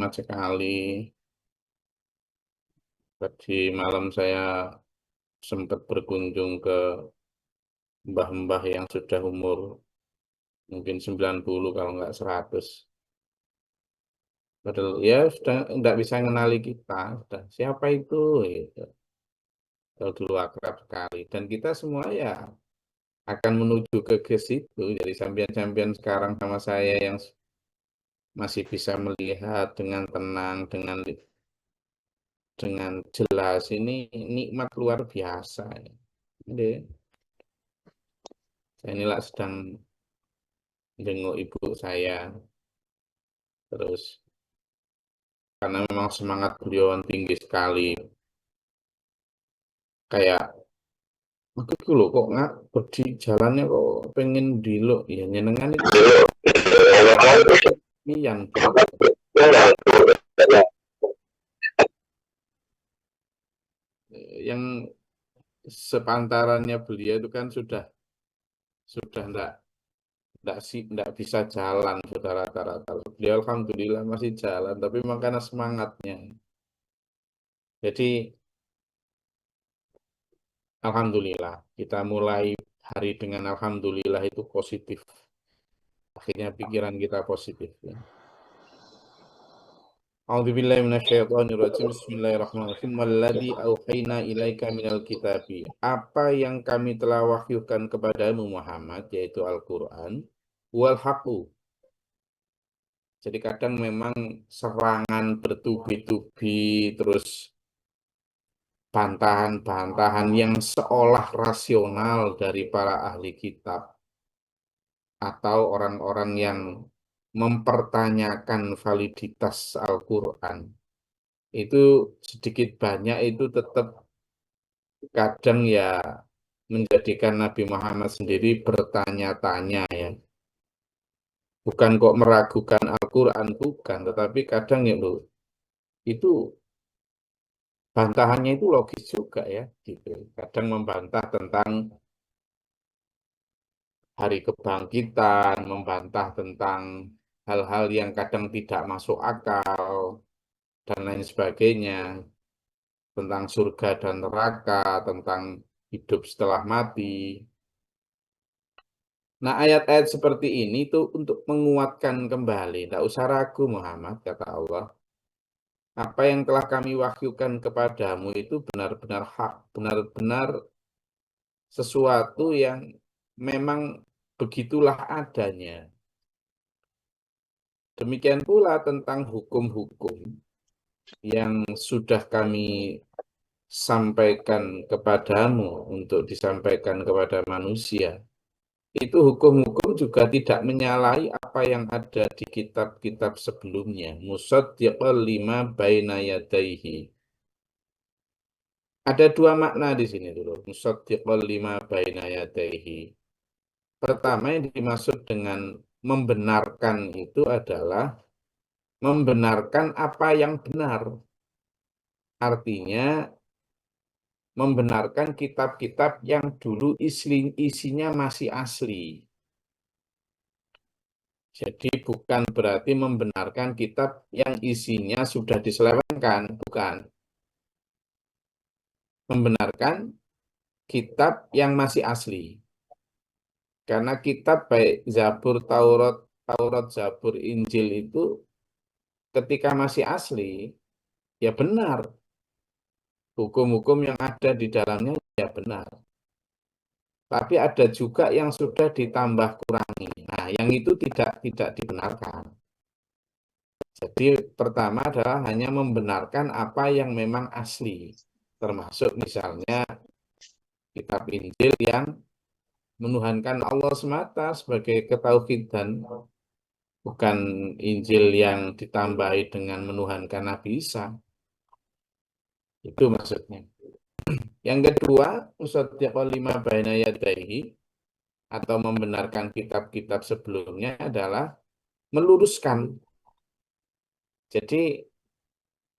Mat sekali. Tadi malam saya sempat berkunjung ke mbah-mbah yang sudah umur mungkin 90 kalau nggak 100. Padahal ya sudah nggak bisa mengenali kita. Sudah, siapa itu? Gitu. Kalau dulu akrab sekali. Dan kita semua ya akan menuju ke situ. Jadi sampean-sampean sekarang sama saya yang masih bisa melihat dengan tenang, dengan jelas, ini nikmat luar biasa. Jadi, saya inilah sedang jenguk ibu saya, terus karena memang semangat beliau tinggi sekali, kayak aku loh kok nggak pergi jalannya kok pengen dilo ya nyenengan itu pian yang sepantarannya beliau itu kan sudah enggak bisa jalan sudah rata-rata. Beliau alhamdulillah masih jalan, tapi memang karena semangatnya. Jadi alhamdulillah kita mulai hari dengan alhamdulillah itu positif. Akhirnya pikiran kita positif ya. A'udzubillahi minasyaitonirrajim. Bismillahirrahmanirrahim. Walladzi auhayna ilaika minal kitabi. Apa yang kami telah wahyukan kepadamu Muhammad yaitu Al-Qur'an wal haqu. Jadi kadang memang serangan bertubi-tubi terus bantahan-bantahan yang seolah rasional dari para ahli kitab atau orang-orang yang mempertanyakan validitas Al-Quran. Itu sedikit banyak itu tetap kadang ya menjadikan Nabi Muhammad sendiri bertanya-tanya ya. Bukan kok meragukan Al-Quran, bukan. Tetapi kadang ya loh, itu bantahannya itu logis juga ya. Gitu. Kadang membantah tentang hari kebangkitan, membantah tentang hal-hal yang kadang tidak masuk akal, dan lain sebagainya, tentang surga dan neraka, tentang hidup setelah mati. Nah, ayat-ayat seperti ini tuh untuk menguatkan kembali. Tidak usah ragu Muhammad, kata Allah. Apa yang telah kami wahyukan kepadamu itu benar-benar hak, benar-benar sesuatu yang memang begitulah adanya. Demikian pula tentang hukum-hukum yang sudah kami sampaikan kepadamu untuk disampaikan kepada manusia. Itu hukum-hukum juga tidak menyalahi apa yang ada di kitab-kitab sebelumnya. Musaddiqal lima baina yadaihi. Ada dua makna di sini dulu. Musaddiqal lima baina yadaihi. Pertama yang dimaksud dengan membenarkan itu adalah membenarkan apa yang benar. Artinya membenarkan kitab-kitab yang dulu isinya masih asli. Jadi bukan berarti membenarkan kitab yang isinya sudah diselewengkan, bukan. Membenarkan kitab yang masih asli. Karena kitab baik Zabur, Taurat, Zabur, Injil itu ketika masih asli, ya benar. Hukum-hukum yang ada di dalamnya ya benar. Tapi ada juga yang sudah ditambah kurangi. Nah, yang itu tidak dibenarkan. Jadi pertama adalah hanya membenarkan apa yang memang asli. Termasuk misalnya kitab Injil yang menuhankan Allah semata sebagai ketauhidan. Bukan Injil yang ditambahi dengan menuhankan Nabi Isa. Itu maksudnya. Yang kedua, musaddiqal lima baina yadaihi atau membenarkan kitab-kitab sebelumnya adalah meluruskan. Jadi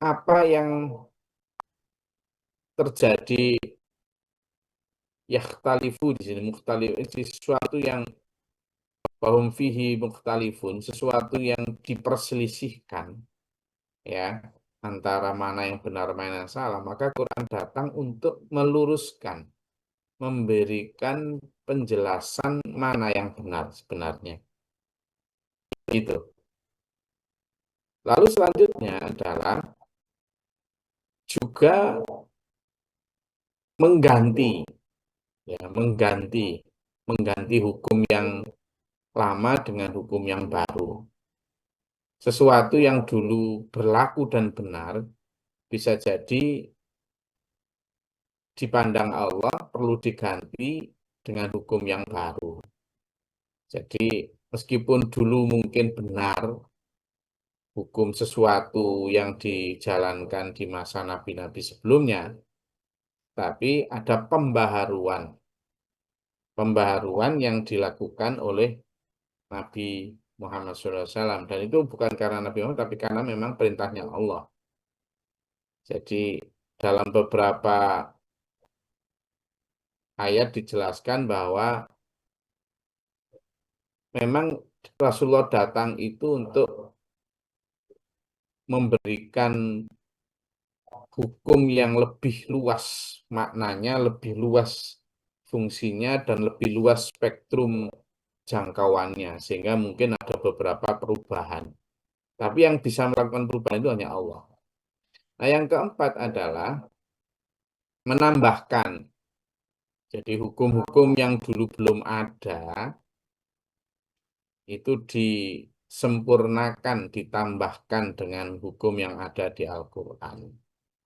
apa yang terjadi yakhtalifu di sini mukhtalif sesuatu yang bahum fihi mukhtalifun, sesuatu yang diperselisihkan ya, antara mana yang benar mana yang salah, maka Quran datang untuk meluruskan, memberikan penjelasan mana yang benar sebenarnya. Gitu. Lalu selanjutnya adalah juga mengganti, ya, mengganti hukum yang lama dengan hukum yang baru. Sesuatu yang dulu berlaku dan benar bisa jadi dipandang Allah perlu diganti dengan hukum yang baru. Jadi meskipun dulu mungkin benar hukum sesuatu yang dijalankan di masa nabi-nabi sebelumnya, tapi ada pembaharuan yang dilakukan oleh Nabi Muhammad SAW. Dan itu bukan karena Nabi Muhammad, tapi karena memang perintahnya Allah. Jadi dalam beberapa ayat dijelaskan bahwa memang Rasulullah datang itu untuk memberikan hukum yang lebih luas maknanya, lebih luas fungsinya, dan lebih luas spektrum jangkauannya, sehingga mungkin ada beberapa perubahan. Tapi yang bisa melakukan perubahan itu hanya Allah. Nah, yang keempat adalah menambahkan. Jadi hukum-hukum yang dulu belum ada, itu disempurnakan, ditambahkan dengan hukum yang ada di Al-Quran.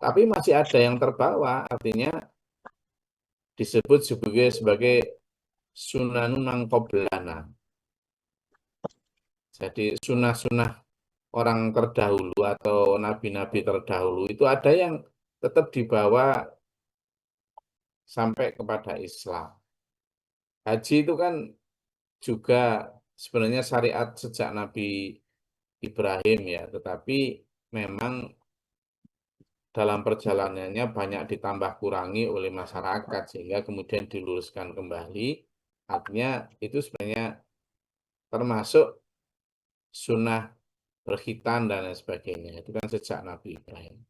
Tapi masih ada yang terbawa, artinya disebut sebagai sunanun mangkoblana. Jadi sunah-sunah orang terdahulu atau nabi-nabi terdahulu itu ada yang tetap dibawa sampai kepada Islam. Haji itu kan juga sebenarnya syariat sejak Nabi Ibrahim ya, tetapi memang dalam perjalanannya banyak ditambah kurangi oleh masyarakat sehingga kemudian diluruskan kembali. Artinya itu sebenarnya termasuk sunnah berkhitan dan lain sebagainya. Itu kan sejak Nabi Ibrahim.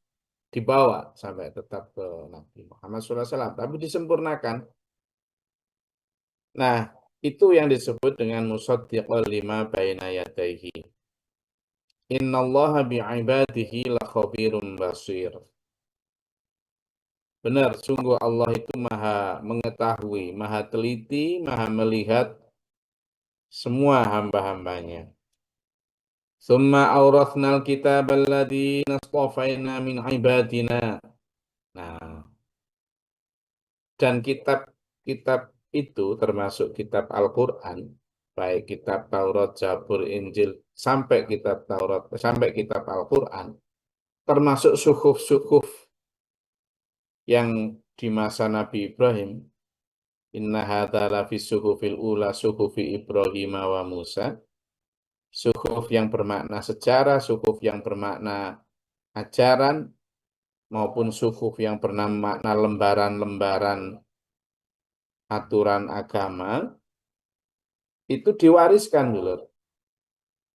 Dibawa sampai tetap ke Nabi Muhammad SAW, tapi disempurnakan. Nah, itu yang disebut dengan musaddiqal lima baina yadayhi. Innallaha bi'ibadihi lakhabirun basir. Benar, sungguh Allah itu maha mengetahui, maha teliti, maha melihat semua hamba-hambanya. Summa awrathnal kitab alladhi nastafaina min ibadina. Nah, dan kitab-kitab itu termasuk kitab Al-Quran, baik kitab Taurat, Zabur, Injil, sampai kitab Taurat, sampai kitab Al-Quran, termasuk suhuf-suhuf yang di masa Nabi Ibrahim. Inna hadza lafi suhufil ula suhufi Ibrahim wa Musa. Suhuf yang bermakna sejarah, suhuf yang bermakna ajaran, maupun suhuf yang bermakna lembaran-lembaran aturan agama, itu diwariskan dulu.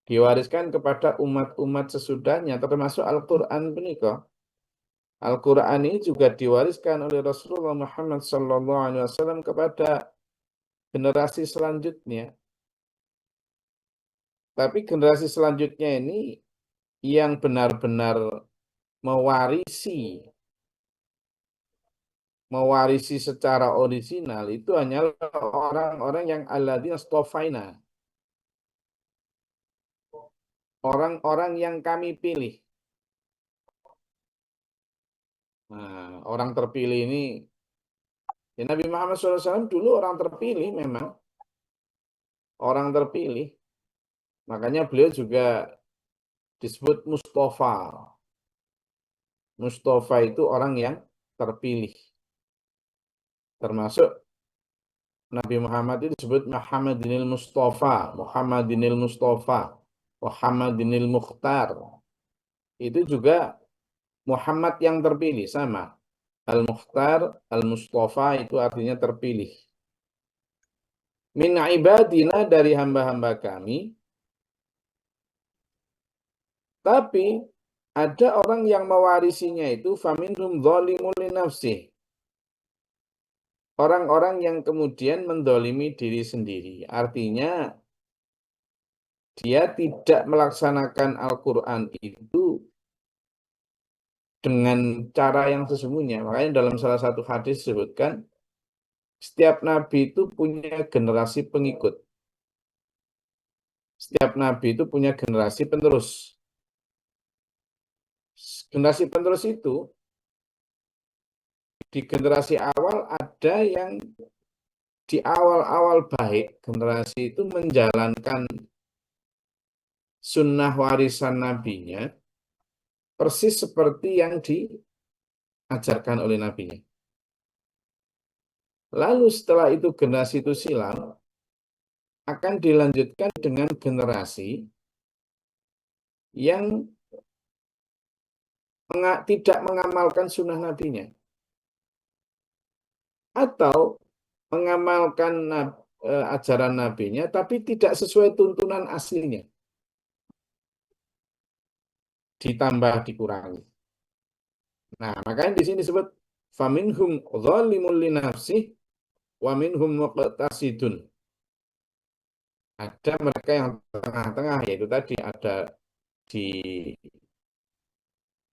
Diwariskan kepada umat-umat sesudahnya, termasuk Al-Quran penikah. Al-Quran ini juga diwariskan oleh Rasulullah Muhammad SAW kepada generasi selanjutnya. Tapi generasi selanjutnya ini yang benar-benar mewarisi secara orisinal itu hanyalah orang-orang yang alladzina stofaina. Orang-orang yang kami pilih. Nah, orang terpilih ini, ya Nabi Muhammad SAW dulu orang terpilih memang. Orang terpilih. Makanya beliau juga disebut Mustafa. Mustafa itu orang yang terpilih. Termasuk Nabi Muhammad itu disebut Muhammadinil Mustafa, Muhammadinil Mustafa, Muhammadinil Mukhtar. Itu juga Muhammad yang terpilih, sama. Al-Mukhtar, Al-Mustafa itu artinya terpilih. Min ibadina, dari hamba-hamba kami. Tapi Ada orang yang mewarisinya itu faminhum dzalimun li nafsih. Orang-orang yang kemudian mendolimi diri sendiri. Artinya dia tidak melaksanakan Al-Quran itu dengan cara yang sesungguhnya. Makanya dalam salah satu hadis disebutkan, setiap nabi itu punya generasi pengikut. Setiap nabi itu punya generasi penerus. Generasi penerus itu, di generasi awal ada yang di awal-awal baik, generasi itu menjalankan sunnah warisan nabinya, persis seperti yang diajarkan oleh nabinya. Lalu setelah itu generasi itu silam, akan dilanjutkan dengan generasi yang tidak mengamalkan sunnah nabinya. Atau mengamalkan ajaran nabinya, tapi tidak sesuai tuntunan aslinya. Ditambah, dikurangi. Nah, makanya di sini disebut faminhum dzalimun li nafsih wa minhum muqtasidun. Ada mereka yang tengah-tengah, yaitu tadi ada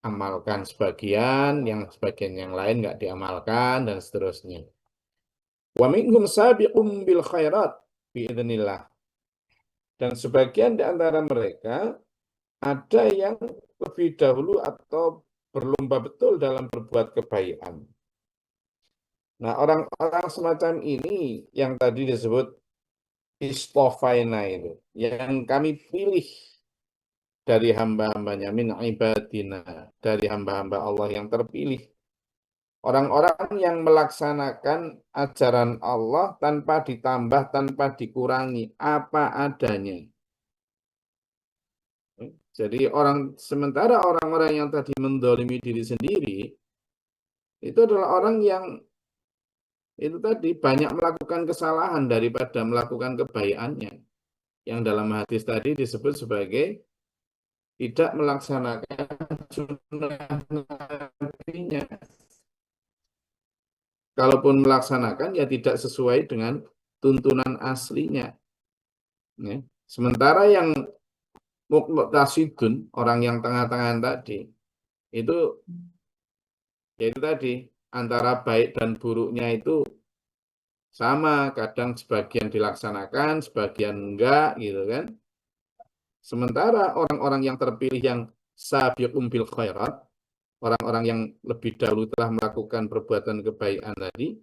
diamalkan sebagian, yang sebagian yang lain nggak diamalkan, dan seterusnya. Wa minhum sabiqum bil khairat biidznillah. Dan sebagian di antara mereka ada yang lebih dahulu atau berlomba betul dalam berbuat kebaikan. Nah, orang-orang semacam ini yang tadi disebut istofaina itu, yang kami pilih dari hamba-hambanya, min ibadina, dari hamba-hamba Allah yang terpilih. Orang-orang yang melaksanakan ajaran Allah tanpa ditambah, tanpa dikurangi, apa adanya. Jadi sementara orang-orang yang tadi mendolimi diri sendiri, itu adalah orang yang itu tadi banyak melakukan kesalahan daripada melakukan kebaikannya. Yang dalam hadis tadi disebut sebagai tidak melaksanakan sunnah nabinya. Kalaupun melaksanakan ya tidak sesuai dengan tuntunan aslinya. Ya. Sementara yang muqtasidun, orang yang tengah-tengah tadi, itu yaitu tadi antara baik dan buruknya itu sama, kadang sebagian dilaksanakan, sebagian enggak gitu kan. Sementara orang-orang yang terpilih yang sabiqum bil khairat, orang-orang yang lebih dahulu telah melakukan perbuatan kebaikan tadi,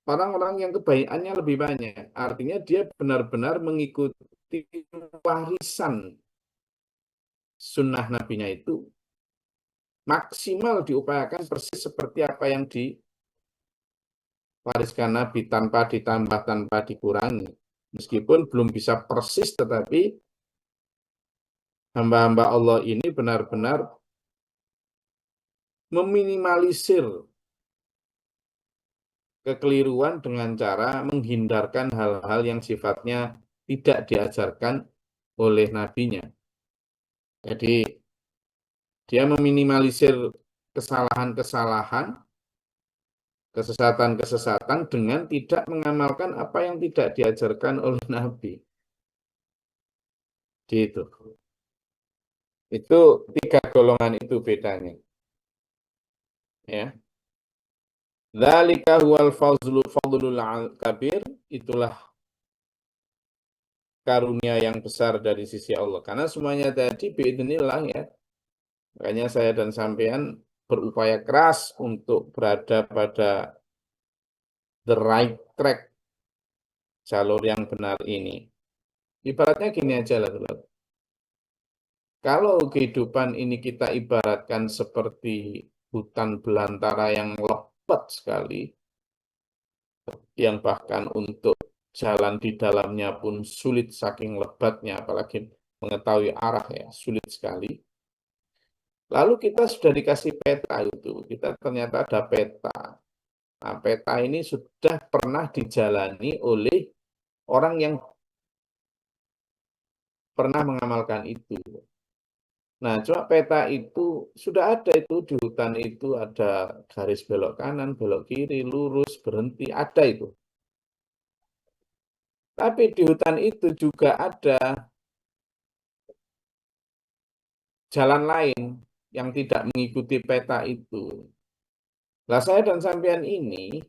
orang-orang yang kebaikannya lebih banyak. Artinya dia benar-benar mengikuti warisan sunnah nabinya itu maksimal diupayakan persis seperti apa yang diwariskan Nabi, tanpa ditambah, tanpa dikurangi. Meskipun belum bisa persis, tetapi hamba-hamba Allah ini benar-benar meminimalisir kekeliruan dengan cara menghindarkan hal-hal yang sifatnya tidak diajarkan oleh nabinya. Jadi dia meminimalisir kesalahan-kesalahan, kesesatan-kesesatan dengan tidak mengamalkan apa yang tidak diajarkan oleh Nabi. Gitu. Itu tiga golongan itu bedanya. Ya. Dzalika huwal fadlul kabir, itulah karunia yang besar dari sisi Allah. Karena semuanya tadi biidznillah ya. Makanya saya dan sampean berupaya keras untuk berada pada the right track, jalur yang benar ini. Ibaratnya gini aja lah, Saudara. Kalau kehidupan ini kita ibaratkan seperti hutan belantara yang lebat sekali, yang bahkan untuk jalan di dalamnya pun sulit saking lebatnya, apalagi mengetahui arah ya, sulit sekali. Lalu kita sudah dikasih peta itu, kita ternyata ada peta. Nah, peta ini sudah pernah dijalani oleh orang yang pernah mengamalkan itu. Nah, cuma peta itu sudah ada itu di hutan itu ada garis belok kanan, belok kiri, lurus, berhenti, ada itu. Tapi di hutan itu juga ada jalan lain yang tidak mengikuti peta itu. Lah saya dan sampean ini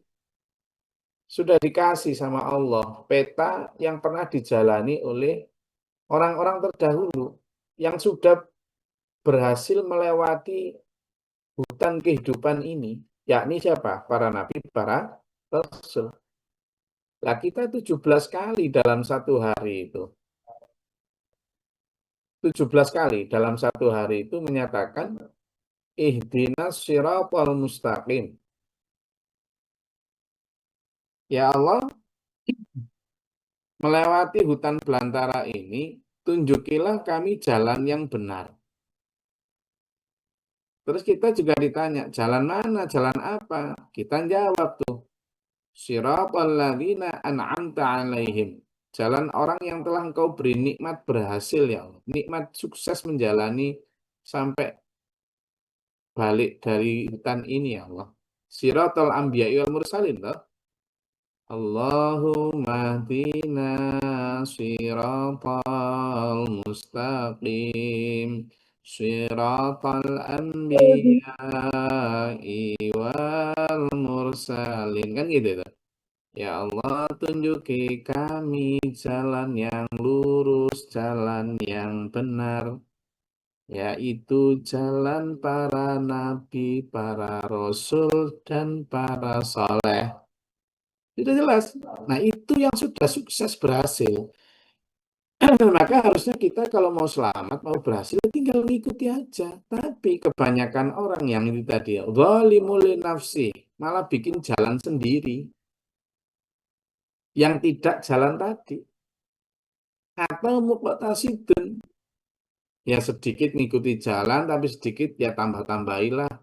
sudah dikasih sama Allah peta yang pernah dijalani oleh orang-orang terdahulu yang sudah berhasil melewati hutan kehidupan ini, yakni siapa? Para nabi, para rasul. Lah kita 17 kali dalam satu hari itu. 17 kali dalam satu hari itu menyatakan ihdinas siratal mustaqim. Ya Allah, melewati hutan belantara ini, tunjukilah kami jalan yang benar. Terus kita juga ditanya, jalan mana, jalan apa? Kita jawab tuh, siratal ladzina an'amta alaihim. Jalan orang yang telah engkau beri nikmat berhasil ya Allah. Nikmat sukses menjalani sampai balik dari hutan ini ya Allah. Siratal anbiya'i wal mursalin toh. Allahumma hdina siratal mustaqim. Siratal anbiya'i wal mursalin. Kan gitu tuh. Ya Allah, tunjuki kami jalan yang lurus, jalan yang benar, yaitu jalan para nabi, para rasul, dan para soleh. Itu jelas. Nah, itu yang sudah sukses berhasil. Maka harusnya kita kalau mau selamat, mau berhasil, tinggal mengikuti aja. Tapi kebanyakan orang yang ini tadi, zalimul li nafsi, malah bikin jalan sendiri. Yang tidak jalan tadi. Atau muqtasidun, ya sedikit ngikuti jalan, tapi sedikit ya tambah-tambahilah.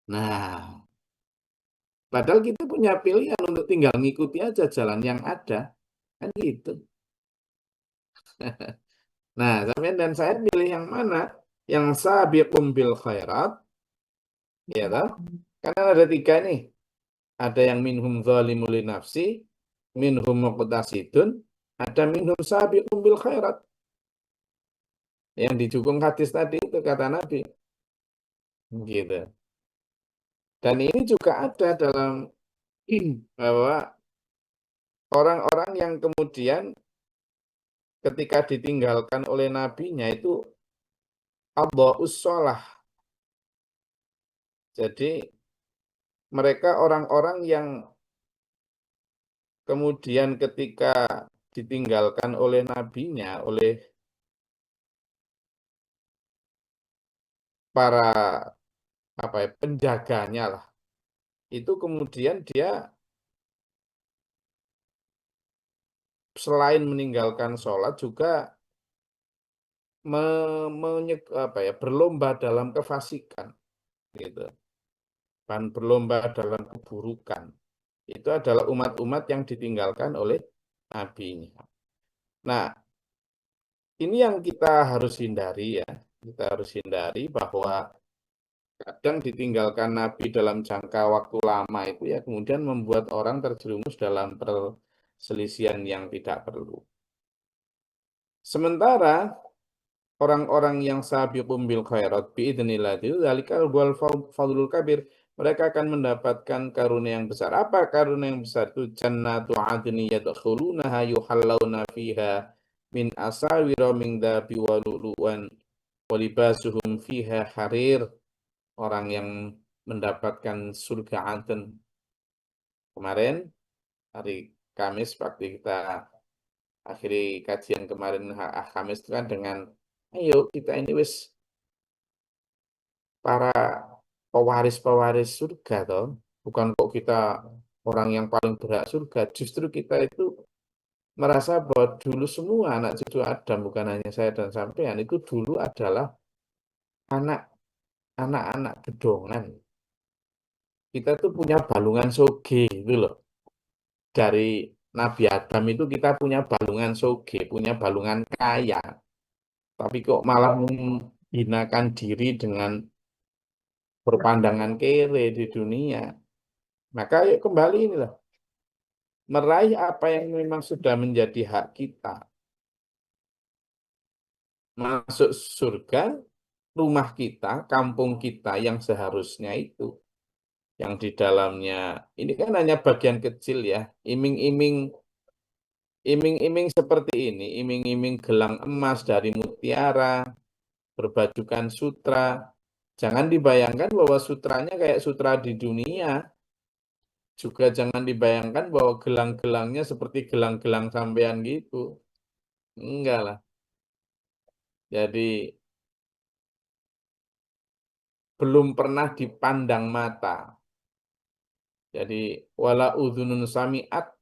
Nah, padahal kita punya pilihan untuk tinggal ngikuti aja jalan yang ada. Kan gitu. Nah, sampean dan saya pilih yang mana? Yang sabiqum bil khairat, ya toh? Karena ada tiga nih. Ada yang minhum zalimul li nafsi, minhum muqtasidun, ada minhum sabiqum bil khairat. Yang dijukung hadis tadi itu kata Nabi. Gitu. Dan ini juga ada dalam bahwa orang-orang yang kemudian ketika ditinggalkan oleh nabinya itu Abda'us sholah. Jadi mereka orang-orang yang kemudian ketika ditinggalkan oleh nabinya, oleh para apa ya, penjaganya lah, itu kemudian dia selain meninggalkan sholat juga apa ya, berlomba dalam kefasikan, gitu, dan berlomba dalam keburukan. Itu adalah umat-umat yang ditinggalkan oleh nabinya. Nah, ini yang kita harus hindari ya. Kita harus hindari bahwa kadang ditinggalkan Nabi dalam jangka waktu lama itu ya kemudian membuat orang terjerumus dalam perselisihan yang tidak perlu. Sementara orang-orang yang sabiqum bil khairat biidznillah itu zalikal wal fadlul kabir, mereka akan mendapatkan karunia yang besar. Apa karunia yang besar itu? Jannatu adni yadkhulunaha yuhallawna fiha min asawira min dhabi wa lu'lu'an wa libasuhum fiha harir. Orang yang mendapatkan surga Aden kemarin hari Kamis waktu kita akhiri kajian kemarin Kamis itu kan dengan ayo kita ini wis para pewaris-pewaris surga toh. Bukan kok kita orang yang paling berhak surga, justru kita itu merasa bahwa dulu semua anak cucu Adam, bukan hanya saya dan sampean, itu dulu adalah anak anak-anak gedongan. Kita tuh punya balungan soge itu loh. Dari Nabi Adam itu kita punya balungan soge, punya balungan kaya. Tapi kok malah hinakan diri dengan berpandangan kere di dunia. Maka yuk kembali inilah, meraih apa yang memang sudah menjadi hak kita. Masuk surga, rumah kita, kampung kita yang seharusnya itu. Yang di dalamnya, ini kan hanya bagian kecil ya. Iming-iming seperti ini, iming-iming gelang emas dari mutiara, berbajukan sutra. Jangan dibayangkan bahwa sutranya kayak sutra di dunia. Juga jangan dibayangkan bahwa gelang-gelangnya seperti gelang-gelang sampean gitu. Enggak lah. Jadi belum pernah dipandang mata. Jadi wala udhunun sami'at,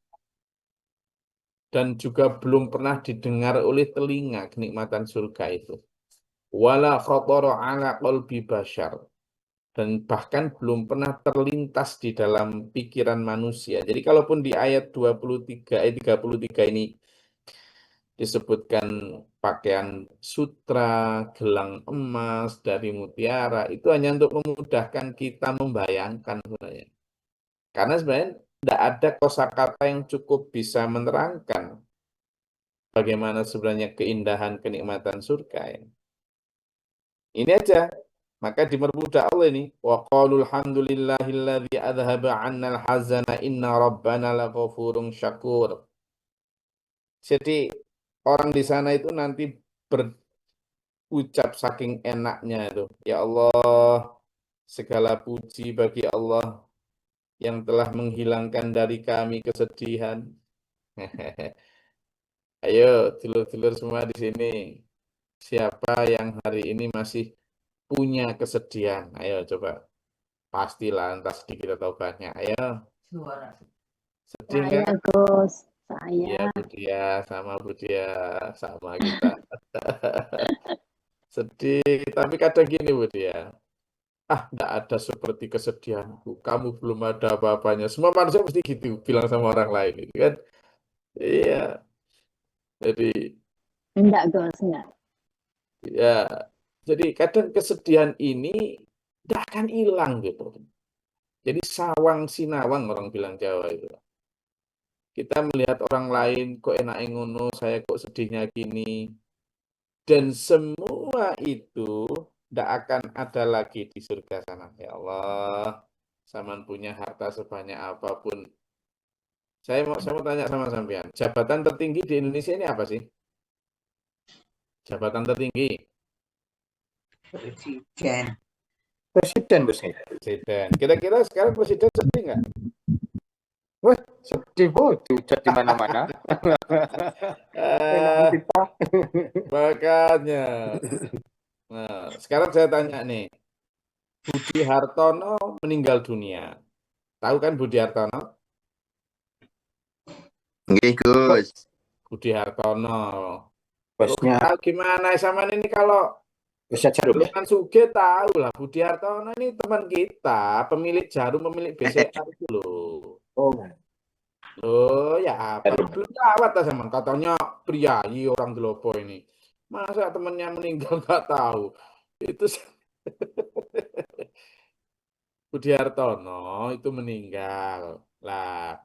dan juga belum pernah didengar oleh telinga kenikmatan surga itu. Wala khatara ala qalbi bashar, dan bahkan belum pernah terlintas di dalam pikiran manusia. Jadi kalaupun di ayat 23 ayat 33 ini disebutkan pakaian sutra, gelang emas dari mutiara, itu hanya untuk memudahkan kita membayangkan sebenarnya. Karena sebenarnya tidak ada kosakata yang cukup bisa menerangkan bagaimana sebenarnya keindahan kenikmatan surga ya. Ini aja. Maka dipermudah Allah ini. Wa qalul hamdulillahilladzi adhaba 'annal hazana inna rabbana laghafurun syakur. Jadi orang di sana itu nanti berucap saking enaknya itu. Ya Allah, segala puji bagi Allah yang telah menghilangkan dari kami kesedihan. Ayo, dulur-dulur semua di sini. Siapa yang hari ini masih punya kesedihan? Ayo coba. Pastilah entah sedikit atau banyak. Ayo, sedih Saya nggak? Gus, Iya, saya. Budia, sama Budia, sama kita. Sedih, tapi kadang gini Budia. Ah, enggak ada seperti kesedihanku. Kamu belum ada apa-apanya. Semua manusia mesti gitu bilang sama orang lain, gitu kan? Iya, jadi Enggak Gus, enggak. ya, jadi kadang kesedihan ini tidak akan hilang gitu. Jadi sawang sinawang orang bilang Jawa itu. Kita melihat orang lain kok enak ngono, saya kok sedihnya gini. Dan semua itu tidak akan ada lagi di surga sana. Ya Allah, zaman punya harta sebanyak apapun. Saya mau tanya sama sampean, jabatan tertinggi di Indonesia ini apa sih? Jabatan tertinggi. Presiden. Presiden bos saya. Presiden. Kira-kira sekarang presiden sedih nggak? Wah, sedih bu, dihujat di mana-mana. Enak kita. Makanya. Nah, sekarang saya tanya nih, Budi Hartono meninggal dunia. Tahu kan Budi Hartono? Nggih, Gus. Budi Hartono. Bosnya Tahu gimana sama ini kalau bosnya Jarum ya? Sultan Suge tahu lah, Budi Hartono ini teman kita, pemilik Jarum, pemilik BCA itu loh. Oh, Loh, ya apa? Jarum. Belum lewat lah sama katanya priayi orang Delopo ini. Masa temannya meninggal nggak tahu? Itu Budi Hartono itu meninggal. Lah,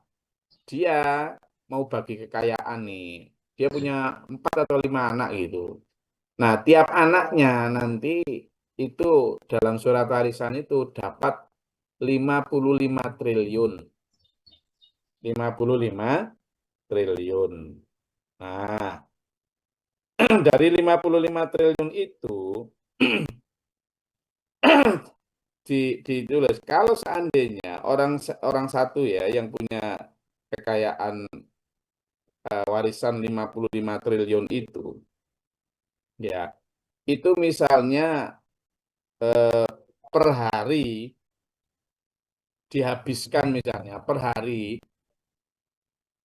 dia mau bagi kekayaan nih. Dia punya 4 atau 5 anak gitu. Nah, tiap anaknya nanti itu dalam surat warisan itu dapat 55 triliun. 55 triliun. Nah, dari 55 triliun itu ditulis kalau seandainya orang satu ya yang punya kekayaan warisan 55 triliun itu ya, itu misalnya per hari dihabiskan misalnya per hari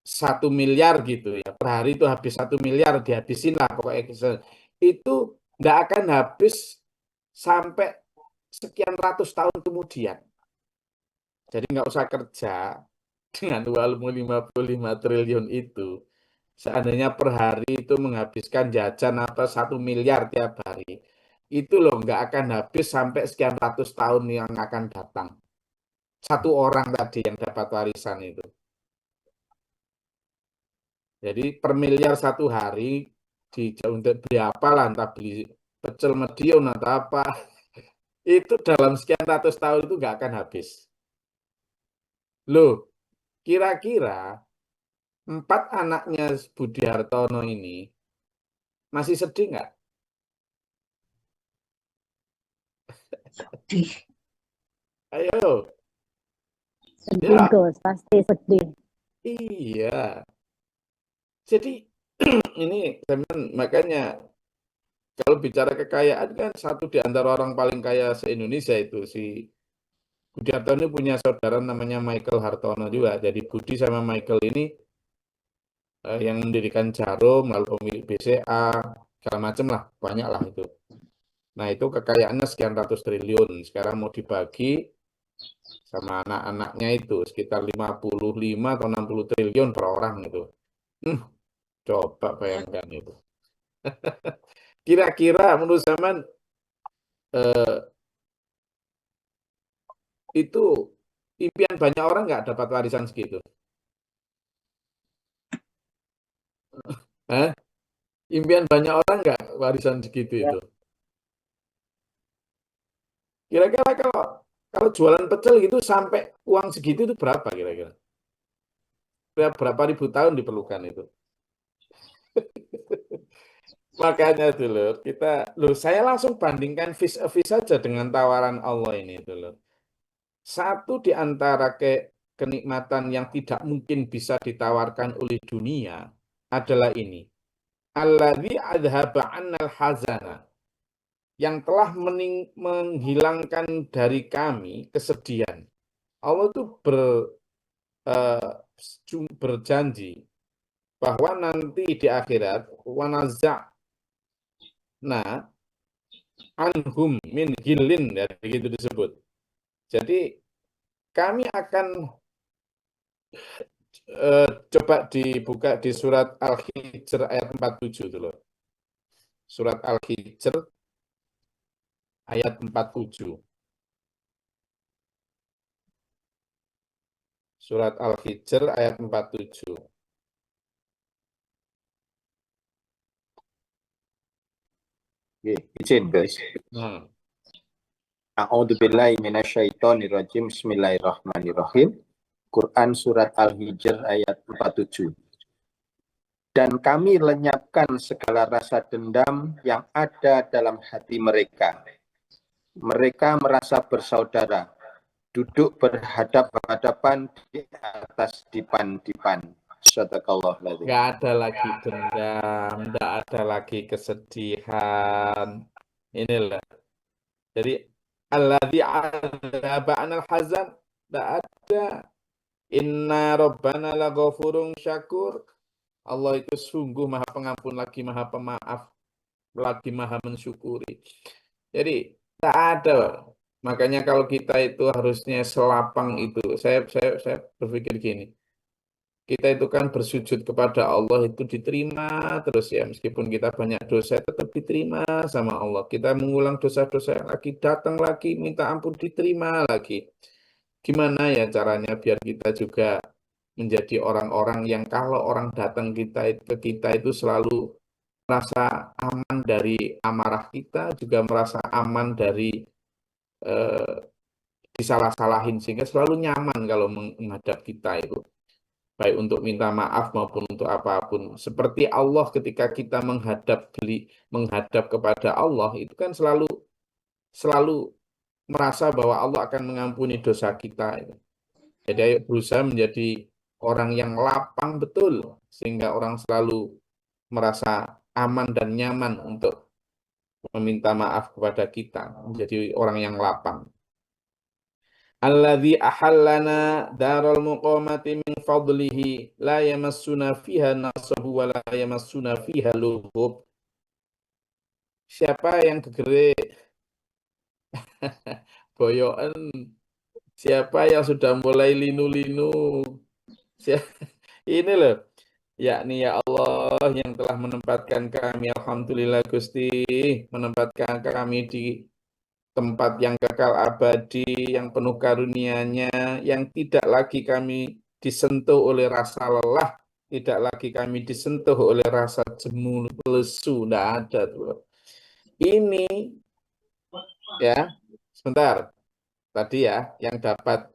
1 miliar gitu ya, per hari itu habis 1 miliar dihabisin lah pokoknya itu nggak akan habis sampai sekian ratus tahun kemudian. Jadi nggak usah kerja dengan uang 55 triliun itu. Seandainya per hari itu menghabiskan jajan apa 1 miliar tiap hari, itu loh nggak akan habis sampai sekian ratus tahun yang akan datang. Satu orang tadi yang dapat warisan itu. Jadi per miliar satu hari untuk beli apa lah, entah beli pecel medion atau apa, itu dalam sekian ratus tahun itu nggak akan habis. Loh, kira-kira 4 anaknya Budi Hartono ini masih sedih nggak? Sedih. Ayo, Sedih, ya, Gus. Pasti sedih. iya. Jadi ini teman, makanya kalau bicara kekayaan kan satu di antara orang paling kaya se-Indonesia itu si Budi Hartono ini punya saudara namanya Michael Hartono juga. Jadi Budi sama Michael ini yang mendirikan Jarum, lalu pemilik BCA, segala macam lah, banyak lah itu. Nah itu kekayaannya sekian ratus triliun. Sekarang mau dibagi sama anak-anaknya itu sekitar 55 atau 60 triliun per orang itu. Coba bayangkan itu. Kira-kira menurut zaman itu impian banyak orang nggak dapat warisan segitu? Hah? Impian banyak orang nggak warisan segitu Ya. itu? Kira-kira kalau jualan pecel gitu sampai uang segitu itu berapa kira-kira? Berapa ribu tahun diperlukan itu? Makanya dulu saya langsung bandingkan vis a vis saja dengan tawaran Allah ini dulu. Satu di antara kenikmatan yang tidak mungkin bisa ditawarkan oleh dunia adalah ini. Alladzi adhaba 'annal hazana, yang telah menghilangkan dari kami kesedihan. Allah itu berjanji bahwa nanti di akhirat wanaza'na anhum min gilin, ya begitu disebut. Jadi kami akan coba dibuka di surat Al-Hijr ayat 47 dulu. Surat Al-Hijr ayat 47. Surat Al-Hijr ayat 47. Oke, izin guys. A'udzubillahi minasyaitonirrajim. Bismillahirrahmanirrahim. Quran surat Al-Hijr ayat 47. Dan kami lenyapkan segala rasa dendam yang ada dalam hati mereka. Mereka merasa bersaudara, duduk berhadap-hadapan di atas dipan-dipan. Sadaqallahul Nggak ada lagi dendam, nggak ada lagi kesedihan. Inilah. Jadi alladzi adzaba anal hazan, nggak ada. Inna rabbana laghafurun syakur. Allah itu sungguh maha pengampun lagi maha pemaaf, lagi maha mensyukuri. Jadi tak ada. Makanya kalau kita itu harusnya selapang itu. Saya berpikir gini. Kita itu kan bersujud kepada Allah itu diterima terus ya. Meskipun kita banyak dosa tetap diterima sama Allah. Kita mengulang dosa-dosa lagi, datang lagi, minta ampun diterima lagi. Gimana ya caranya biar kita juga menjadi orang-orang yang kalau orang datang ke kita itu selalu merasa aman dari amarah kita, juga merasa aman dari eh, disalah-salahin, sehingga selalu nyaman kalau menghadap kita itu. Baik untuk minta maaf maupun untuk apapun. Seperti Allah ketika kita menghadap kepada Allah, itu kan selalu merasa bahwa Allah akan mengampuni dosa kita. Jadi ayo berusaha menjadi orang yang lapang betul, sehingga orang selalu merasa aman dan nyaman untuk meminta maaf kepada kita, menjadi orang yang lapang. Alladzi ahallana daral muqamati min fadlihi la yamassuna fiha nasabu wa la yamassuna fiha lughub. Siapa yang gegere boyoan, siapa yang sudah mulai linu-linu, ini loh, yakni ya Allah, Allah yang telah menempatkan kami, alhamdulillah Gusti, menempatkan kami di tempat yang kekal abadi, yang penuh karunia-Nya, yang tidak lagi kami disentuh oleh rasa lelah, tidak lagi kami disentuh oleh rasa jemu, lesu, tidak ada tuh. Ini ya, sebentar, tadi ya, yang dapat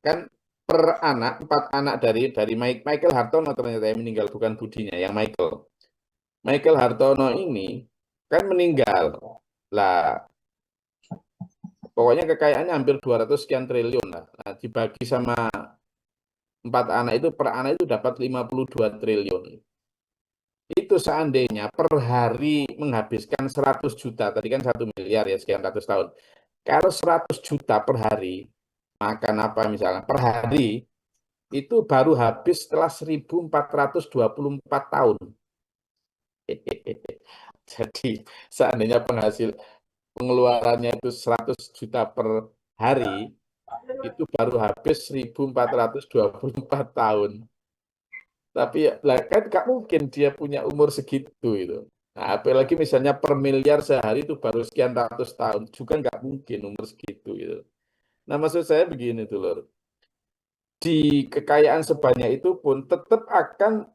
kan per anak, 4 anak dari Michael Hartono ternyata yang meninggal, bukan budinya, yang Michael Hartono ini kan meninggal. Lah, pokoknya kekayaannya hampir 200 sekian triliun lah. Nah, dibagi sama 4 anak itu, per anak itu dapat 52 triliun. Itu seandainya per hari menghabiskan 100 juta, tadi kan 1 miliar ya, sekian ratus tahun. Kalau 100 juta per hari, makan apa misalnya, per hari, itu baru habis setelah 1424 tahun. Jadi seandainya pengeluarannya itu 100 juta per hari, itu baru habis 1424 tahun. Tapi ya, lah kan nggak mungkin dia punya umur segitu itu. Nah, apalagi misalnya per miliar sehari itu baru sekian ratus tahun, juga nggak mungkin umur segitu itu. Nah, maksud saya begini tuh, Lur. Di kekayaan sebanyak itu pun tetap akan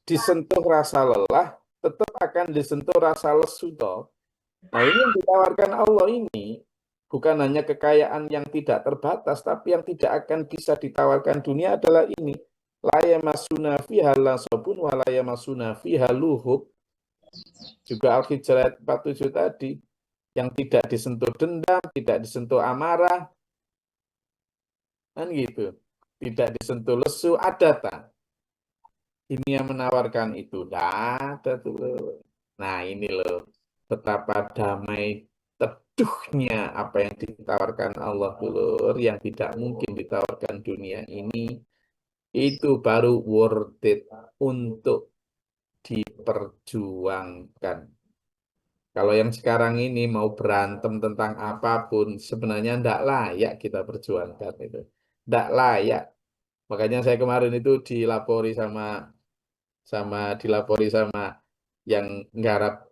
disentuh rasa lelah, tetap akan disentuh rasa lesu toh. Nah, ini yang ditawarkan Allah ini bukan hanya kekayaan yang tidak terbatas, tapi yang tidak akan bisa ditawarkan dunia adalah ini. La yamassuna fiha lasabun wa la yamassuna fiha luhub. Juga Al-Hijr 47 tadi, yang tidak disentuh dendam, tidak disentuh amarah, kan gitu. Tidak disentuh lesu, ada tak? Ini yang menawarkan itu, ada tuh. Nah, ini loh, betapa damai teduhnya apa yang ditawarkan Allah dulu, yang tidak mungkin ditawarkan dunia ini, itu baru worth it untuk diperjuangkan. Kalau yang sekarang ini mau berantem tentang apapun, sebenarnya tidak layak kita perjuangkan itu. Tidak layak. Makanya saya kemarin itu dilapori sama yang nggarap.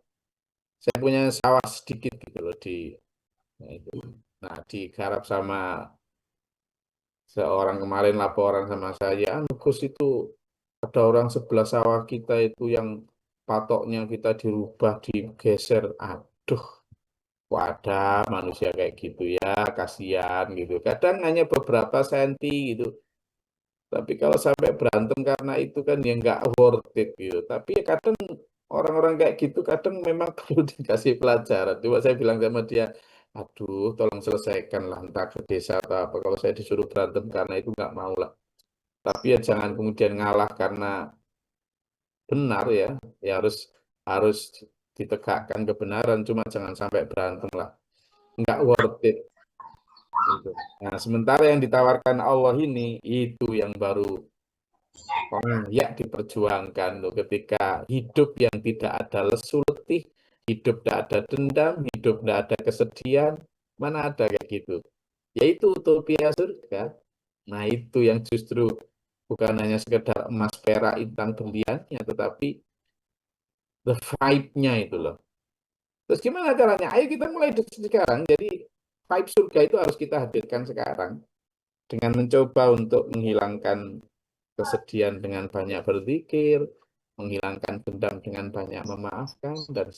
Saya punya sawah sedikit gitu loh nah, itu. Nah, digarap sama seorang kemarin laporan sama saya, Gus itu ada orang sebelah sawah kita itu yang patoknya kita dirubah, digeser. Aduh, kok ada manusia kayak gitu ya, kasihan gitu. Kadang hanya beberapa senti gitu. Tapi kalau sampai berantem karena itu kan ya nggak worth it gitu. Tapi ya kadang orang-orang kayak gitu kadang memang perlu dikasih pelajaran. Coba saya bilang sama dia, aduh tolong selesaikan lah entah ke desa atau apa. Kalau saya disuruh berantem karena itu nggak mau lah. Tapi ya jangan kemudian ngalah karena benar ya. Ya harus ditegakkan kebenaran. Cuma jangan sampai berantem lah. Nggak worth it. Gitu. Nah, sementara yang ditawarkan Allah ini, itu yang baru ya diperjuangkan loh, ketika hidup yang tidak ada lesu letih, hidup tidak ada dendam, hidup tidak ada kesedihan, mana ada kayak gitu. Yaitu utopia surga. Nah, itu yang justru bukan hanya sekedar emas, perak, intan, berliannya, tetapi the vibe-nya itu loh. Terus gimana caranya? Ayo kita mulai dari sekarang. Jadi vibe surga itu harus kita hadirkan sekarang dengan mencoba untuk menghilangkan kesedihan dengan banyak berzikir, menghilangkan dendam dengan banyak memaafkan, dan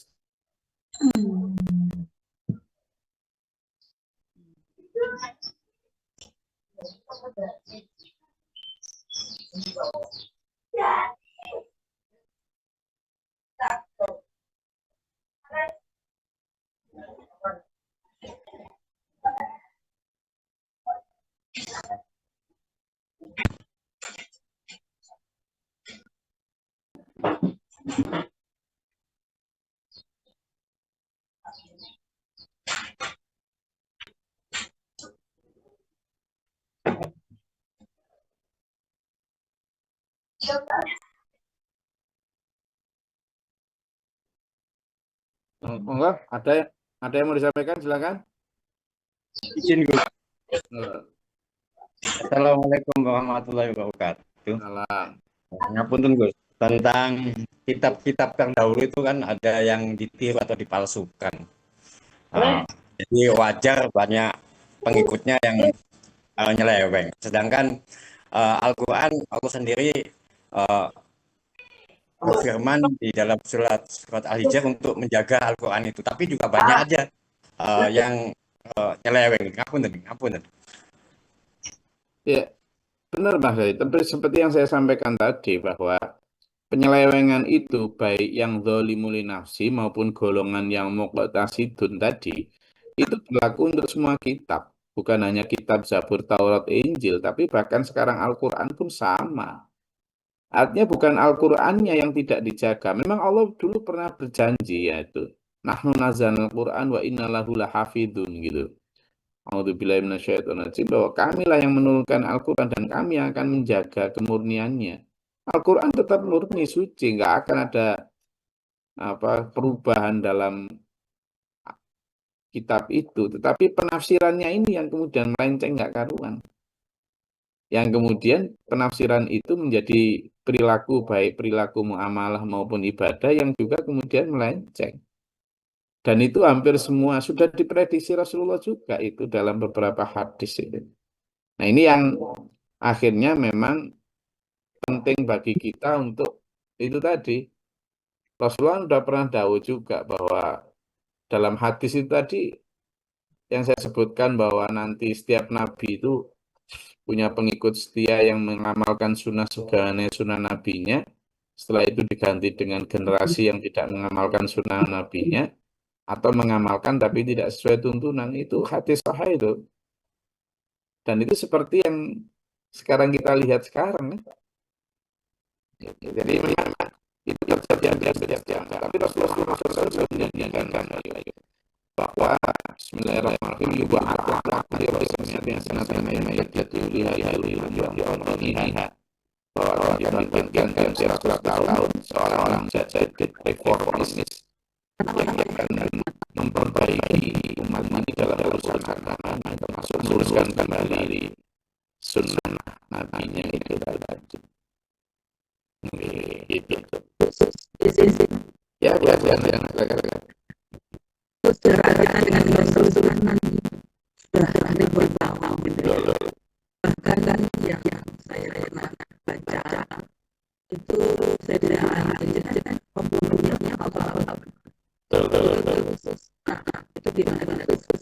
enggak, ada yang mau disampaikan, silakan. Izin Gus. Eh, Assalamualaikum warahmatullahi wabarakatuh. Salam. Ngapunten Gus. tentang kitab-kitab terdahulu itu kan ada yang ditiru atau dipalsukan. Jadi wajar banyak pengikutnya yang nyeleweng. Sedangkan Al-Quran, Allah sendiri uh, berfirman di dalam surat Al-Hijr untuk menjaga Al-Quran itu. Tapi juga banyak aja yang nyeleweng. Ngapunten. Ya, benar Mas Zaid. Tapi seperti yang saya sampaikan tadi bahwa penyelewengan itu baik yang zalimul nafsi maupun golongan yang muqtasidun tadi itu berlaku untuk semua kitab. Bukan hanya kitab Zabur, Taurat, Injil, tapi bahkan sekarang Al-Quran pun sama. Artinya bukan Al-Qur'annya yang tidak dijaga. Memang Allah dulu pernah berjanji yaitu nahnu nazzalnal Qur'an wa inna lahu lahafidun gitu. A'udzubillahi minasyaitonir rajim bahwa kamilah yang menurunkan Al-Qur'an dan kami yang akan menjaga kemurniannya. Al-Qur'an tetap murni suci, nggak akan ada perubahan dalam kitab itu, tetapi penafsirannya ini yang kemudian melenceng nggak karuan. Yang kemudian penafsiran itu menjadi perilaku baik perilaku muamalah maupun ibadah yang juga kemudian melenceng. Dan itu hampir semua sudah diprediksi Rasulullah juga itu dalam beberapa hadis itu. Nah ini yang akhirnya memang penting bagi kita untuk itu tadi. Rasulullah sudah pernah tahu juga bahwa dalam hadis itu tadi yang saya sebutkan bahwa nanti setiap nabi itu punya pengikut setia yang mengamalkan sunnah sebagaimana sunnah nabinya. Setelah itu diganti dengan generasi yang tidak mengamalkan sunnah nabinya atau mengamalkan tapi tidak sesuai tuntunan. Itu hadis sahih itu. Dan itu seperti yang sekarang kita lihat sekarang. Jadi memang itu terjadi setiap jam. Tapi Rasulullah SAW menjanjikan bahwa Bismillahirrahmanirrahim juga aku dia yang sangat ayat bahwa dia memberikan dalam 100 tahun seorang jadid reformis yang akan memperbaiki umat ini dalam urusan agama termasuk meluruskan kembali sunnah nabinya itu tadi. Gitu. Ya, yang agak berkaitan dengan keseluruhan nanti sudah ada bertahun bahkan kan yang saya pernah baca itu saya tidak ada pembunuhnya apa itu gimana khusus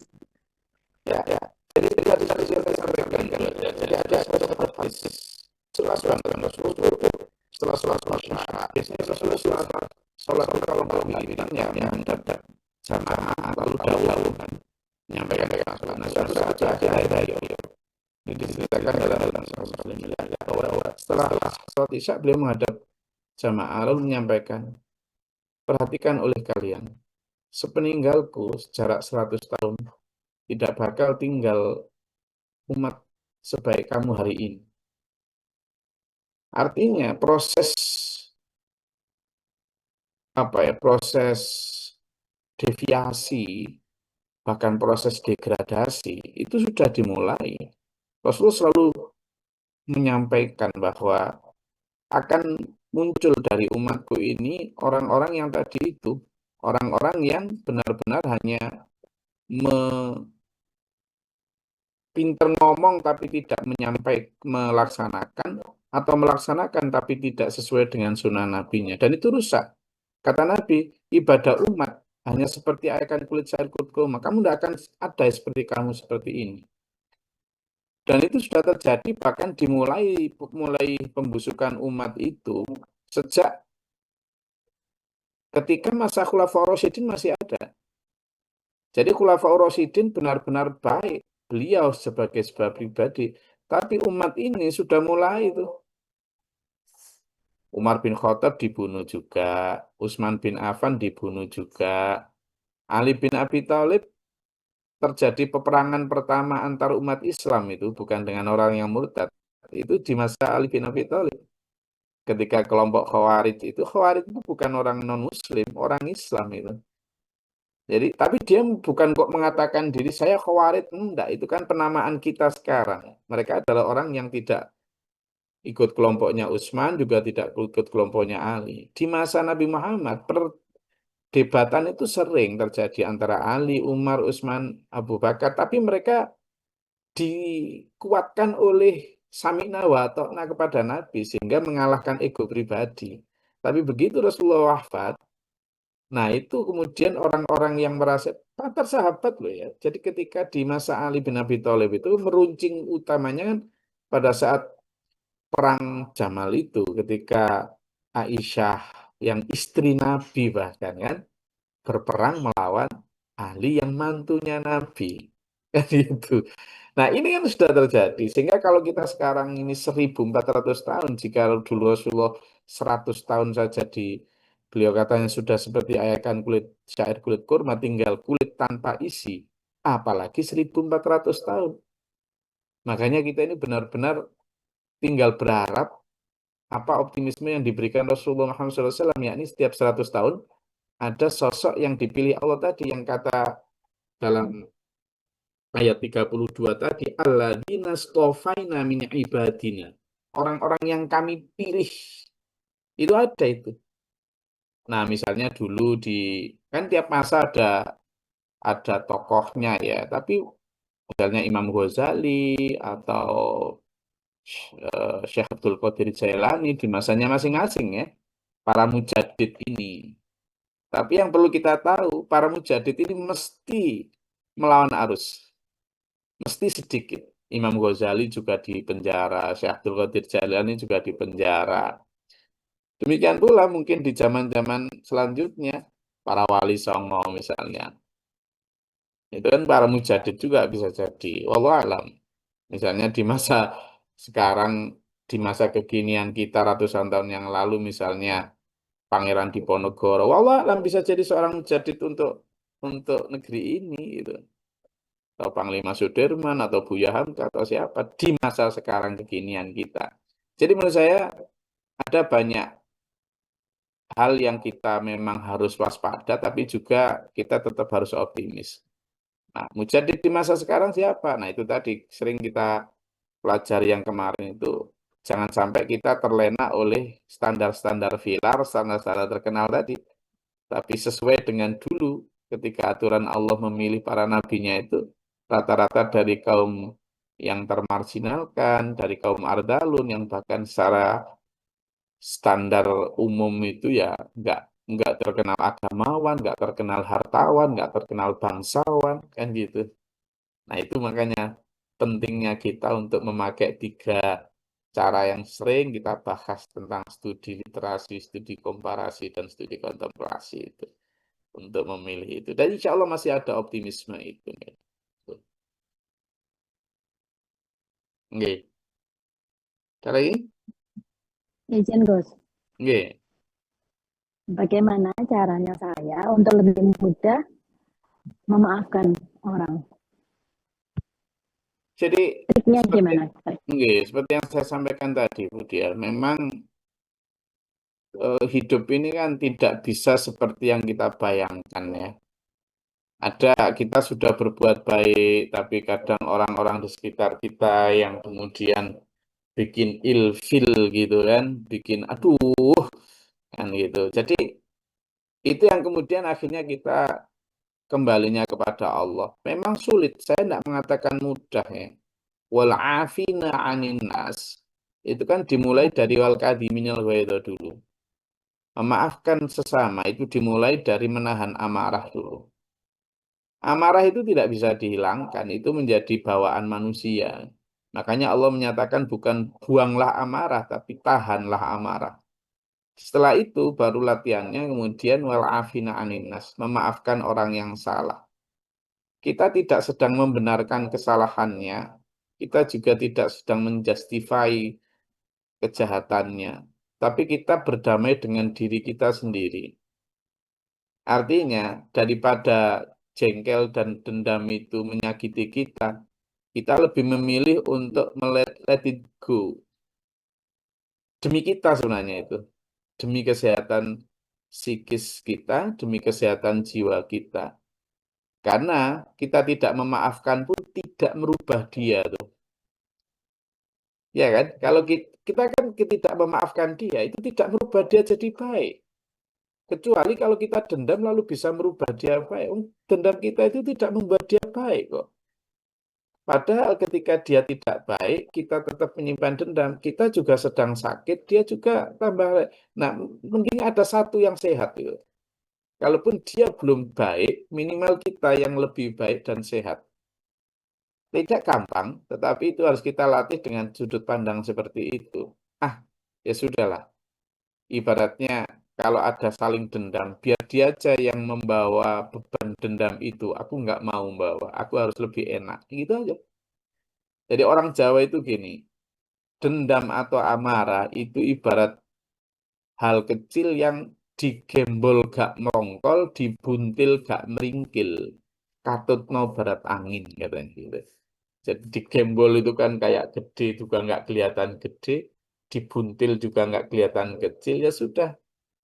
ya jadi tadi saya sampaikan jadi ada satu hadis setelah sholat kalau mau bilangnya mendadak sama lalu dahulu kan menyampaikan sholat suatu saat akhir ini diceritakan dalam bahwa setelah sholat isya beliau menghadap jamaah lalu menyampaikan perhatikan oleh kalian sepeninggalku sejarak 100 tahun tidak bakal tinggal umat sebaik kamu hari ini. Artinya proses deviasi bahkan proses degradasi itu sudah dimulai. Rasulullah selalu menyampaikan bahwa akan muncul dari umatku ini orang-orang yang tadi itu, orang-orang yang benar-benar hanya pinter ngomong tapi tidak melaksanakan atau melaksanakan tapi tidak sesuai dengan sunnah nabinya. Dan itu rusak. Kata Nabi, ibadah umat hanya seperti airkan kulit cair kurkuma. Kamu tidak akan ada seperti kamu seperti ini. Dan itu sudah terjadi bahkan dimulai pembusukan umat itu sejak ketika masa Khulafaur Rasyidin masih ada. Jadi Khulafaur Rasyidin benar-benar baik. Beliau sebagai sebuah pribadi. Tapi umat ini sudah mulai itu. Umar bin Khattab dibunuh juga. Utsman bin Affan dibunuh juga. Ali bin Abi Thalib terjadi peperangan pertama antar umat Islam itu. Bukan dengan orang yang murtad. Itu di masa Ali bin Abi Thalib. Ketika kelompok Khawarij itu bukan orang non-Muslim. Orang Islam itu. Jadi, tapi dia bukan kok mengatakan diri saya Khawarij, enggak. Itu kan penamaan kita sekarang. Mereka adalah orang yang tidak ikut kelompoknya Utsman, juga tidak ikut kelompoknya Ali. Di masa Nabi Muhammad, perdebatan itu sering terjadi antara Ali, Umar, Utsman, Abu Bakar, tapi mereka dikuatkan oleh sami'na wa ta'na kepada Nabi sehingga mengalahkan ego pribadi. Tapi begitu Rasulullah wafat, nah itu kemudian orang-orang yang merasa antar sahabat loh ya. Jadi ketika di masa Ali bin Abi Thalib itu meruncing utamanya kan pada saat perang Jamal itu ketika Aisyah yang istri Nabi bahkan kan berperang melawan Ali yang mantunya Nabi. Kan itu. Nah, ini kan sudah terjadi. Sehingga kalau kita sekarang ini 1400 tahun, jika dulu Rasulullah 100 tahun saja beliau katanya sudah seperti ayakan kulit syair kulit kurma, tinggal kulit tanpa isi. Apalagi 1400 tahun. Makanya kita ini benar-benar tinggal berharap apa optimisme yang diberikan Rasulullah Muhammad SAW, yakni setiap 100 tahun ada sosok yang dipilih Allah tadi, yang kata dalam ayat 32 tadi, alladzina stofaina min ibadina. Orang-orang yang kami pilih. Itu ada itu. Nah, misalnya dulu kan tiap masa ada tokohnya ya, tapi misalnya Imam Ghazali atau Syekh Abdul Qadir Jailani di masanya masing-masing ya, para mujadid ini. Tapi yang perlu kita tahu, para mujadid ini mesti melawan arus. Mesti sedikit. Imam Ghazali juga di penjara, Syekh Abdul Qadir Jailani juga di penjara. Demikian pula mungkin di zaman-zaman selanjutnya, para wali songo misalnya. Itu kan para mujadid juga bisa jadi. Wallahu alam. Misalnya di masa sekarang, di masa kekinian kita ratusan tahun yang lalu misalnya Pangeran Diponegoro, wallahu alam bisa jadi seorang mujadid untuk negeri ini gitu. Atau Panglima Sudirman atau Buya Hamka atau siapa di masa sekarang kekinian kita. Jadi menurut saya ada banyak hal yang kita memang harus waspada, tapi juga kita tetap harus optimis. Nah, mujadid di masa sekarang siapa? Nah, itu tadi sering kita pelajari yang kemarin itu. Jangan sampai kita terlena oleh standar-standar vilar, standar-standar terkenal tadi. Tapi sesuai dengan dulu ketika aturan Allah memilih para nabinya itu rata-rata dari kaum yang termarginalkan, dari kaum ardalun yang bahkan secara standar umum itu ya nggak terkenal agamawan, nggak terkenal hartawan, nggak terkenal bangsawan, kan gitu. Nah itu makanya pentingnya kita untuk memakai 3 cara yang sering kita bahas tentang studi literasi, studi komparasi, dan studi kontemplasi itu untuk memilih itu. Dan insya Allah masih ada optimisme itu. Nggih. Ada lagi? Izin Gus, Nggih. bagaimana caranya saya untuk lebih mudah memaafkan orang? Jadi Triknya gimana? nggih, seperti yang saya sampaikan tadi, Bu Dia, memang hidup ini kan tidak bisa seperti yang kita bayangkan ya. Ada kita sudah berbuat baik, tapi kadang orang-orang di sekitar kita yang kemudian bikin ilfil gitu kan, bikin aduh kan gitu. Jadi itu yang kemudian akhirnya kita kembalinya kepada Allah. Memang sulit, saya tidak mengatakan mudah ya. Wal afina 'anin nas. Itu kan dimulai dari wal kadhiminal ghaidha dulu. Memaafkan sesama itu dimulai dari menahan amarah dulu. Amarah itu tidak bisa dihilangkan, itu menjadi bawaan manusia. Makanya Allah menyatakan bukan buanglah amarah, tapi tahanlah amarah. Setelah itu baru latihannya kemudian wal afina 'anin nas, memaafkan orang yang salah. Kita tidak sedang membenarkan kesalahannya, kita juga tidak sedang menjustify kejahatannya, tapi kita berdamai dengan diri kita sendiri. Artinya, daripada jengkel dan dendam itu menyakiti kita lebih memilih untuk let it go. Demi kita sebenarnya itu. Demi kesehatan psikis kita, demi kesehatan jiwa kita. Karena kita tidak memaafkan pun tidak merubah dia tuh. Ya kan? Kalau kita kan tidak memaafkan dia, itu tidak merubah dia jadi baik. Kecuali kalau kita dendam lalu bisa merubah dia baik. Dendam kita itu tidak membuat dia baik kok. Padahal ketika dia tidak baik, kita tetap menyimpan dendam. Kita juga sedang sakit, dia juga tambah. Nah, mending ada satu yang sehat itu. Kalaupun dia belum baik, minimal kita yang lebih baik dan sehat. Tidak gampang, tetapi itu harus kita latih dengan sudut pandang seperti itu. Ah, ya sudahlah. Ibaratnya kalau ada saling dendam, biar dia aja yang membawa beban dendam itu. Aku nggak mau membawa, aku harus lebih enak. Gitu aja. Jadi orang Jawa itu gini, dendam atau amarah itu ibarat hal kecil yang digembol gak merongkol, dibuntil gak meringkil. Katut no barat angin, katanya gitu. Jadi digembol itu kan kayak gede juga nggak kelihatan gede, dibuntil juga nggak kelihatan kecil, ya sudah,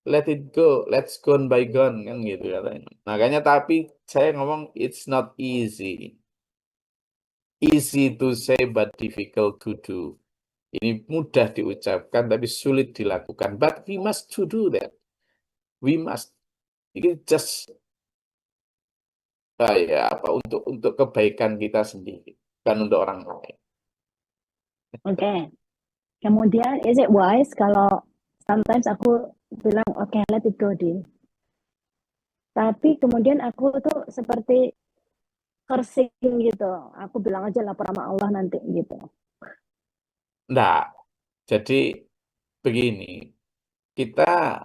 let it go, let's gone by gone, kan gitu katanya. Makanya tapi saya ngomong, it's not easy. Easy to say but difficult to do. Ini mudah diucapkan tapi sulit dilakukan. But we must to do that. We must. Ini just untuk kebaikan kita sendiri, bukan untuk orang lain. Oke. Kemudian, is it wise kalau sometimes aku bilang, oke, let it go, deh. Tapi kemudian aku tuh seperti cursing gitu. Aku bilang aja lapor sama Allah nanti gitu. Enggak. Jadi begini, kita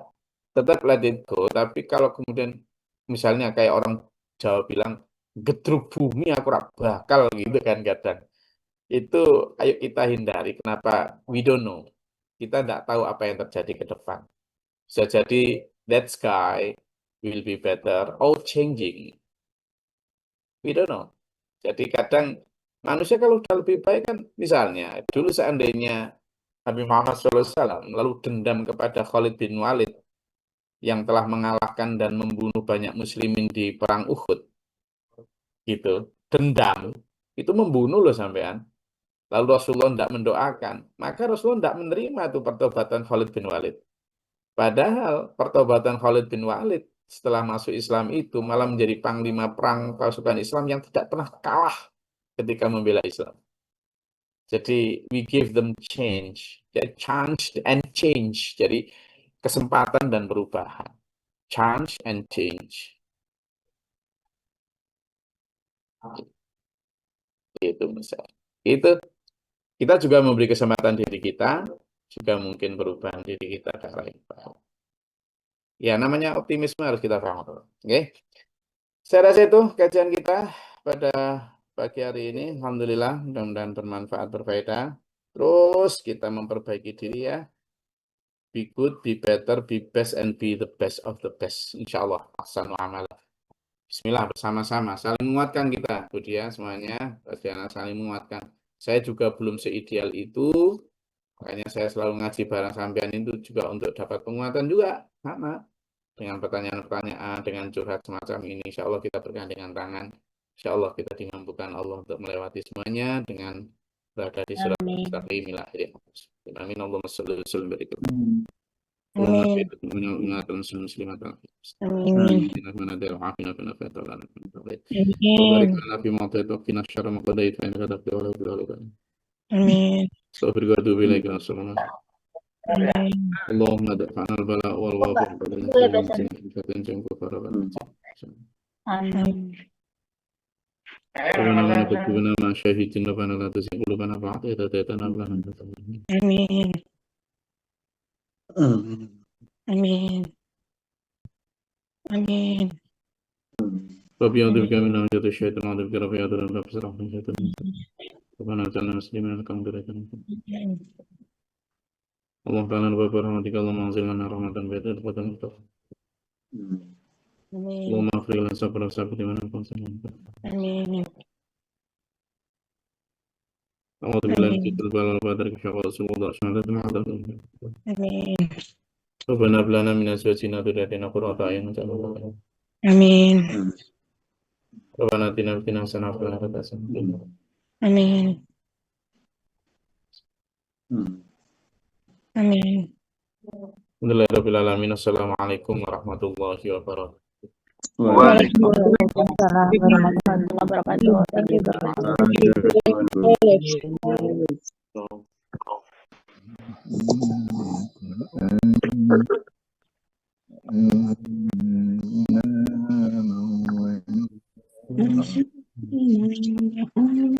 tetap let it go, tapi kalau kemudian misalnya kayak orang Jawa bilang, gedruk bumi aku rak bakal gitu kan kadang. Itu ayo kita hindari. Kenapa? We don't know. Kita tidak tahu apa yang terjadi ke depan. Bisa jadi that sky will be better or changing. We don't know. Jadi kadang manusia kalau udah lebih baik kan, misalnya dulu seandainya Nabi Muhammad SAW lalu dendam kepada Khalid bin Walid yang telah mengalahkan dan membunuh banyak muslimin di perang Uhud, gitu. Dendam itu membunuh loh sampean. Lalu Rasulullah tidak mendoakan, maka Rasulullah tidak menerima itu pertobatan Khalid bin Walid. Padahal pertobatan Khalid bin Walid setelah masuk Islam itu malah menjadi panglima perang pasukan Islam yang tidak pernah kalah ketika membela Islam. Jadi we give them change, ya, chance and change. Jadi kesempatan dan perubahan, chance and change. Itu misalnya. Itu kita juga memberi kesempatan diri kita, juga mungkin perubahan diri kita ke arah yang baik. Ya, namanya optimisme harus kita paham. Oke. Saya rasa itu kajian kita pada pagi hari ini. Alhamdulillah, mudah-mudahan bermanfaat, berfaedah. Terus kita memperbaiki diri ya. Be good, be better, be best, and be the best of the best. Insya Allah. Ahsanu amal. Bismillah, bersama-sama. Saling menguatkan kita, Budi ya, semuanya. Bagaimana saling menguatkan. Saya juga belum seideal itu. Makanya saya selalu ngaji bareng sampean itu juga untuk dapat penguatan juga. Sama. Dengan pertanyaan-pertanyaan, dengan curhat semacam ini, insya Allah kita bergandengan tangan. Insya Allah kita dimampukan Allah untuk melewati semuanya dengan berada di surat mustaqim ila akhirih. Amin. Allahumma sholli wa sallim barik. Allahumma Amin. fi menguatkan muslimat. Amin. Amin. Afina fina fina Amin. Nabi Muhammad wa qina syarra ma qadait fa innaka taqdi wa la yuqda alayk. Amin. Astaghfiruka wa atubu ilaik. Assalamualaikum. Amin. اللهم دفعنا البلاء والوباء Amin. ربنا لا تكتبنا مع الشاهدين ربنا لا تزغ قلوبنا بعد إذ هديتنا وهب لنا من لدنك رحمة. Amin. Amin. Amin. ربي أعوذ بك من همزة الشيطان وأعوذ بك ربي أعوذ بك بسرعة من الشيطان ربنا اجعلنا مسلمين لك ومن ذريتنا اللهم تعالى نبارك برحمتك اللهم أنزل لنا رحمة بيد القدم اللهم اغفر لنا سبر وسبر من القنصل Amin. أعوذ بالله من الشيطان الرجيم وبارك في رسول الله شهادة معدة Amin. ربنا هب لنا من أزواجنا وذرياتنا قرة أعين واجعلنا Amin. ربنا آتنا في الدنيا حسنة وفي الآخرة حسنة Amin. Amin. Alhamdulillahirrahmanirrahim. Assalamualaikum warahmatullahi wabarakatuh. Waalaikumsalam warahmatullahi wabarakatuh. Thank you, guys.